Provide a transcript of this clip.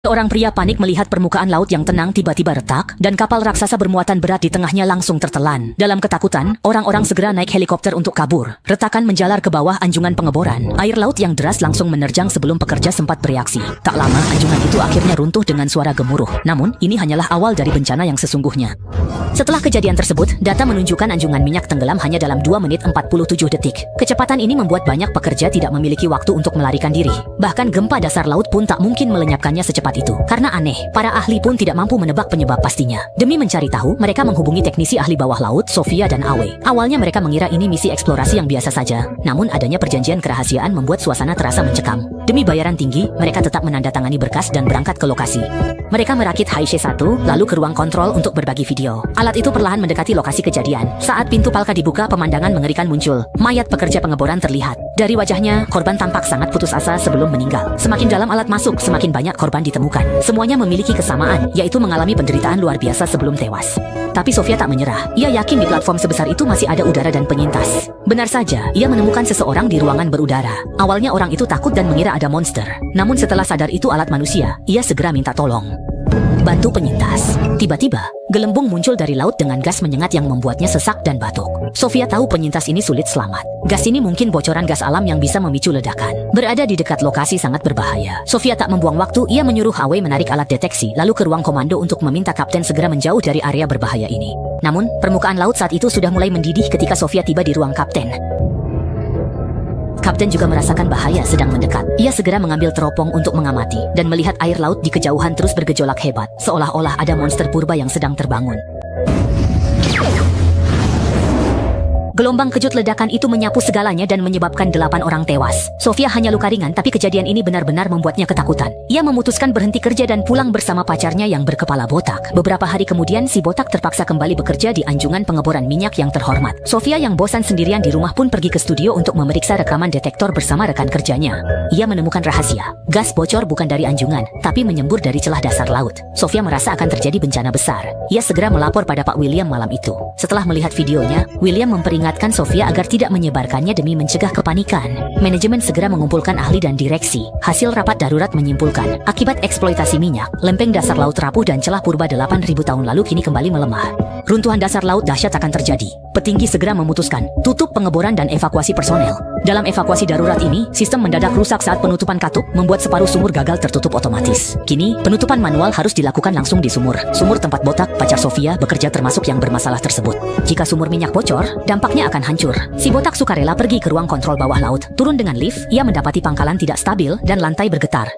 Seorang pria panik melihat permukaan laut yang tenang tiba-tiba retak, dan kapal raksasa bermuatan berat di tengahnya langsung tertelan. Dalam ketakutan, orang-orang segera naik helikopter untuk kabur. Retakan menjalar ke bawah anjungan pengeboran. Air laut yang deras langsung menerjang sebelum pekerja sempat bereaksi. Tak lama, anjungan itu akhirnya runtuh dengan suara gemuruh. Namun, ini hanyalah awal dari bencana yang sesungguhnya. Setelah kejadian tersebut, data menunjukkan anjungan minyak tenggelam hanya dalam 2 menit 47 detik. Kecepatan ini membuat banyak pekerja tidak memiliki waktu untuk melarikan diri. Bahkan gempa dasar laut pun tak mungkin melenyapkannya secepat itu. Karena aneh, para ahli pun tidak mampu menebak penyebab pastinya. Demi mencari tahu, mereka menghubungi teknisi ahli bawah laut, Sofia dan Awe. Awalnya mereka mengira ini misi eksplorasi yang biasa saja. Namun adanya perjanjian kerahasiaan membuat suasana terasa mencekam. Demi bayaran tinggi, mereka tetap menandatangani berkas dan berangkat ke lokasi. Mereka merakit HIC-1, lalu ke ruang kontrol untuk berbagi video. Alat itu perlahan mendekati lokasi kejadian. Saat pintu palka dibuka, pemandangan mengerikan muncul. Mayat pekerja pengeboran terlihat. Dari wajahnya, korban tampak sangat putus asa sebelum meninggal. Semakin dalam alat masuk, semakin banyak korban ditemukan. Semuanya memiliki kesamaan, yaitu mengalami penderitaan luar biasa sebelum tewas. Tapi Sofia tak menyerah. Ia yakin di platform sebesar itu masih ada udara dan penyintas. Benar saja, ia menemukan seseorang di ruangan berudara. Awalnya orang itu takut dan mengira ada monster. Namun setelah sadar itu alat manusia, ia segera minta tolong. Bantu penyintas. Tiba-tiba, gelembung muncul dari laut dengan gas menyengat yang membuatnya sesak dan batuk. Sofia tahu penyintas ini sulit selamat. Gas ini mungkin bocoran gas alam yang bisa memicu ledakan. Berada di dekat lokasi sangat berbahaya. Sofia tak membuang waktu, ia menyuruh Awe menarik alat deteksi, lalu ke ruang komando untuk meminta kapten segera menjauh dari area berbahaya ini. Namun, permukaan laut saat itu sudah mulai mendidih ketika Sofia tiba di ruang kapten. Kapten juga merasakan bahaya sedang mendekat. Ia segera mengambil teropong untuk mengamati, dan melihat air laut di kejauhan terus bergejolak hebat, seolah-olah ada monster purba yang sedang terbangun. Gelombang kejut ledakan itu menyapu segalanya dan menyebabkan 8 orang tewas. Sofia hanya luka ringan, tapi kejadian ini benar-benar membuatnya ketakutan. Ia memutuskan berhenti kerja dan pulang bersama pacarnya yang berkepala botak. Beberapa hari kemudian, si botak terpaksa kembali bekerja di anjungan pengeboran minyak yang terhormat. Sofia yang bosan sendirian di rumah pun pergi ke studio untuk memeriksa rekaman detektor bersama rekan kerjanya. Ia menemukan rahasia. Gas bocor bukan dari anjungan, tapi menyembur dari celah dasar laut. Sofia merasa akan terjadi bencana besar. Ia segera melapor pada Pak William malam itu. Setelah melihat videonya, William memperingatkan Sofia agar tidak menyebarkannya demi mencegah kepanikan. Manajemen segera mengumpulkan ahli dan direksi. Hasil rapat darurat menyimpulkan, akibat eksploitasi minyak, lempeng dasar laut rapuh dan celah purba 8.000 tahun lalu kini kembali melemah. Runtuhan dasar laut dahsyat akan terjadi. Petinggi segera memutuskan, tutup pengeboran dan evakuasi personel. Dalam evakuasi darurat ini, sistem mendadak rusak saat penutupan katup, membuat separuh sumur gagal tertutup otomatis. Kini, penutupan manual harus dilakukan langsung di sumur. Sumur tempat botak, pacar Sofia, bekerja termasuk yang bermasalah tersebut. Jika sumur minyak bocor, dampaknya akan hancur. Si botak sukarela pergi ke ruang kontrol bawah laut. Turun dengan lift, ia mendapati pangkalan tidak stabil dan lantai bergetar.